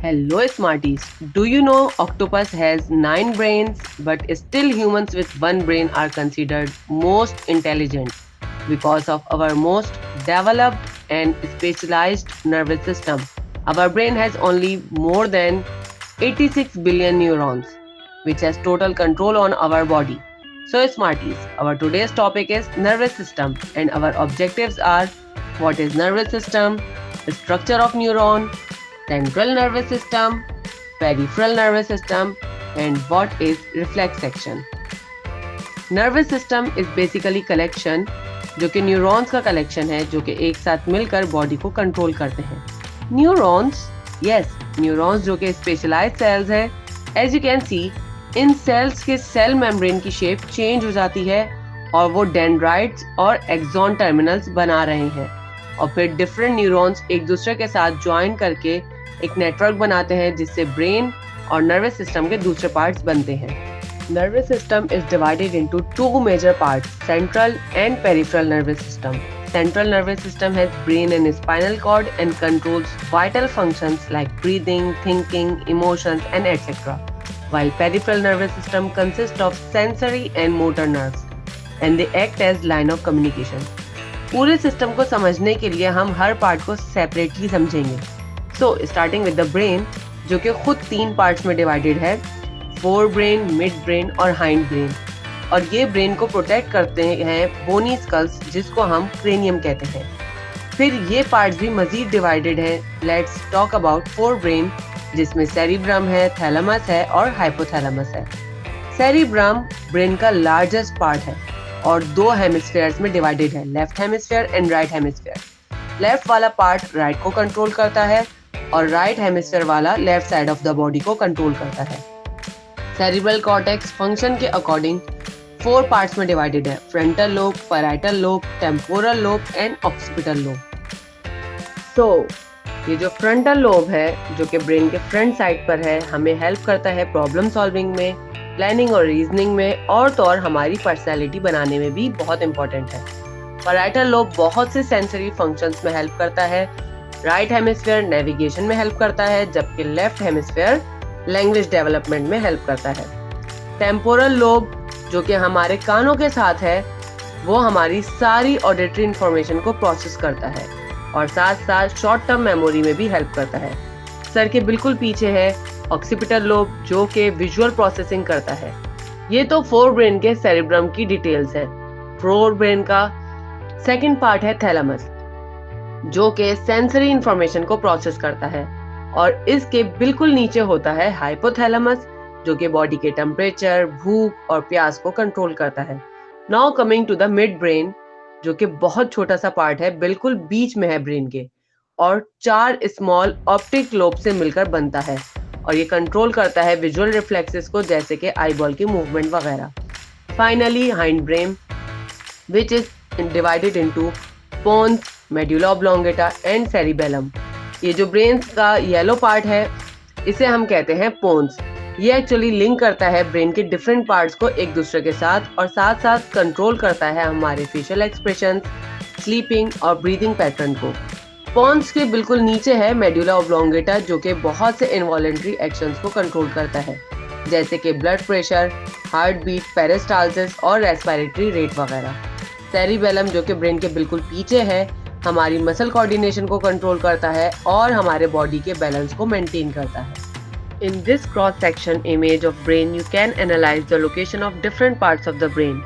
Hello, Smarties. Do you know octopus has 9 brains, but still humans with one brain are considered most intelligent because of our most developed and specialized nervous system. Our brain has only more than 86 billion neurons, which has total control on our body. So, Smarties, our today's topic is nervous system, and our objectives are what is nervous system, the structure of neuron, central nervous system, peripheral nervous system, and what is reflex section. Nervous system is basically collection जो कि neurons का collection है जो कि एक साथ मिलकर body को कंट्रोल करते हैं. न्यूरॉन्स, यस, न्यूरॉन्स जो कि स्पेशलाइज्ड सेल्स है. एज यू कैन सी, इन सेल्स के सेल मेम्ब्रेन की शेप चेंज हो जाती है और वो डेंड्राइट्स और एक्सॉन टर्मिनल्स बना रहे हैं और फिर डिफरेंट न्यूरॉन्स एक दूसरे के साथ ज्वाइन करके एक नेटवर्क बनाते हैं जिससे ब्रेन और नर्वस सिस्टम के दूसरे पार्ट्स बनते हैं. Nervous system is divided into two major parts, central and peripheral nervous system. Central nervous system has brain and spinal cord and controls vital functions like breathing, thinking, emotions and etc. While peripheral nervous system consists of sensory and motor nerves and they act as line of communication. पूरे system को समझने के लिए हम हर part को separately समझेंगे. So, starting with the brain, जो कि खुद 3 पार्ट्स में डिवाइडेड है, फोर ब्रेन, मिड ब्रेन और हाइंड ब्रेन. और ये ब्रेन को प्रोटेक्ट करते हैं बोनी स्कल्स जिसको हम क्रेनियम कहते हैं. फिर ये पार्ट्स भी मजीद डिवाइडेड हैं. Let's talk about fore brain जिसमें सेरिब्रम है, थैलेमस है और हाइपोथैलेमस है. सेरिब्रम ब्रेन का लार्जेस्ट पार्ट है और 2 हेमिस्फेयर्स में डिवाइडेड है, left hemisphere and right hemisphere. Left वाला पार्ट राइट को कंट्रोल करता है और राइट हेमिस्फेयर वाला left side of the body को कंट्रोल करता है. सेरिब्रल कॉर्टेक्स फंक्शन के अकॉर्डिंग 4 पार्ट्स में डिवाइडेड है, frontal lobe, parietal lobe, temporal lobe and occipital lobe. So ये जो फ्रंटल लोब है जो कि ब्रेन के फ्रंट साइड पर है, हमें हेल्प करता है प्रॉब्लम सॉल्विंग में, प्लानिंग और रीजनिंग में और तो और हमारी पर्सनैलिटी बनाने में भी बहुत इंपॉर्टेंट है. पैराइटल लोब बहुत से सेंसरी फंक्शंस में हेल्प करता है. राइट हेमिस्फेयर नेविगेशन में हेल्प करता है जबकि लेफ्ट हेमिस्फेयर लैंग्वेज डेवलपमेंट में हेल्प करता है. टेम्पोरल लोब जो कि हमारे कानों के साथ है वो हमारी सारी ऑडिटरी इंफॉर्मेशन को प्रोसेस करता है और साथ साथ शॉर्ट टर्म मेमोरी में भी हेल्प करता है. सर के बिल्कुल पीछे है ऑक्सीपिटल लोब जो कि विजुअल प्रोसेसिंग करता है. ये तो फोर ब्रेन के सेरिब्रम की डिटेल्स हैं. फोर ब्रेन का सेकंड पार्ट है थैलेमस जो कि सेंसरी इंफॉर्मेशन को प्रोसेस करता है और इसके बिल्कुल नीचे होता है हाइपोथैलेमस जो कि बॉडी के टेम्परेचर, भूख और प्यास को कंट्रोल करता है. Now coming to the mid brain जो कि बहुत छोटा सा पार्ट है, बिल्कुल बीच में है ब्रेन के और 4 स्मॉल ऑप्टिक लोब से मिलकर बनता है और ये कंट्रोल करता है विजुअल रिफ्लेक्सेस को जैसे कि आईबॉल की मूवमेंट वगैरह. Finally hind brain which is divided into pons, medulla oblongata and cerebellum. ये जो ब्रेन का येलो पार्ट है इसे हम कहते हैं पोन्स. ये एक्चुअली लिंक करता है ब्रेन के डिफरेंट पार्ट्स को एक दूसरे के साथ और साथ साथ कंट्रोल करता है हमारे फेशियल एक्सप्रेशन, स्लीपिंग और ब्रीदिंग पैटर्न को. पोन्स के बिल्कुल नीचे है मेडुला ऑब्लोंगेटा जो कि बहुत से इनवॉलेंट्री एक्शंस को कंट्रोल करता है जैसे कि blood pressure, heart beat, peristalsis और रेस्पिरेटरी रेट वगैरह. सेरिबेलम जो कि ब्रेन के बिल्कुल पीछे है हमारी मसल कोऑर्डिनेशन को कंट्रोल करता है और हमारे बॉडी के बैलेंस को मेंटेन करता है. In this cross-section image of brain, you can analyze the location of different parts of the brain.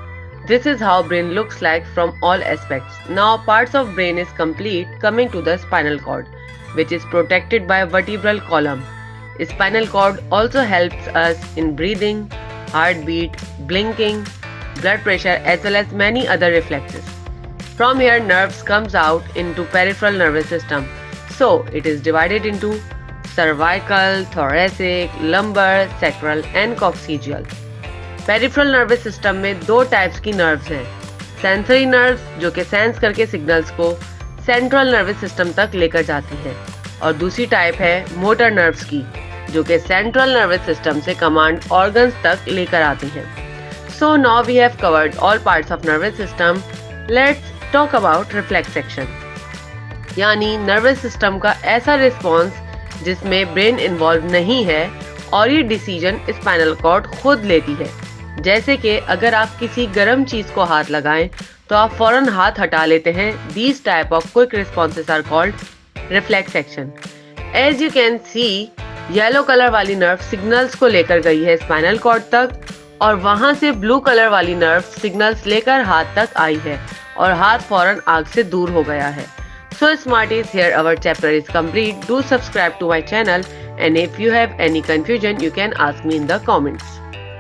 This is how brain looks like from all aspects. Now, parts of brain is complete coming to the spinal cord, which is protected by a vertebral column. Spinal cord also helps us in breathing, heartbeat, blinking, blood pressure, as well as many other reflexes. From here, nerves comes out into peripheral nervous system. So, it is divided into cervical, thoracic, lumbar, sacral and coccygeal. Peripheral nervous system में 2 types की nerves हैं. Sensory nerves जो कि sense करके signals को central nervous system तक लेकर जाती हैं और दूसरी टाइप है मोटर नर्व्स की जो कि सेंट्रल नर्वस सिस्टम से कमांड ऑर्गन्स तक लेकर आती हैं. So now we have covered all parts of nervous system. Let's talk about reflex section. यानी नर्वस सिस्टम का ऐसा रिस्पॉन्स जिसमें ब्रेन इन्वॉल्व नहीं है और ये डिसीजन स्पाइनल कॉर्ड खुद लेती है। जैसे कि अगर आप किसी गर्म चीज को हाथ लगाएं तो आप फौरन हाथ हटा लेते हैं। These type of quick responses are called reflex action. As you can see, yellow colour वाली नर्व सिग्नल्स को लेकर गई है स्पाइनल कॉर्ड तक और वहां से ब्लू कलर वाली नर्व सिग्नल्स लेकर हाथ तक आई है और हाथ फौरन आग से दूर हो गया है। So Smarties, here our chapter is complete. Do subscribe to my channel and if you have any confusion you can ask me in the comments.